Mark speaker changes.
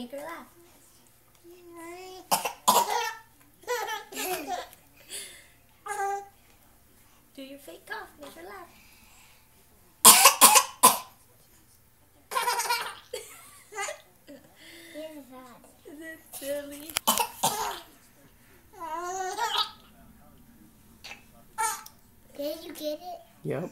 Speaker 1: Make her laugh. Do your fake cough. Make her laugh. That's silly.
Speaker 2: Did you get it?
Speaker 3: Yep.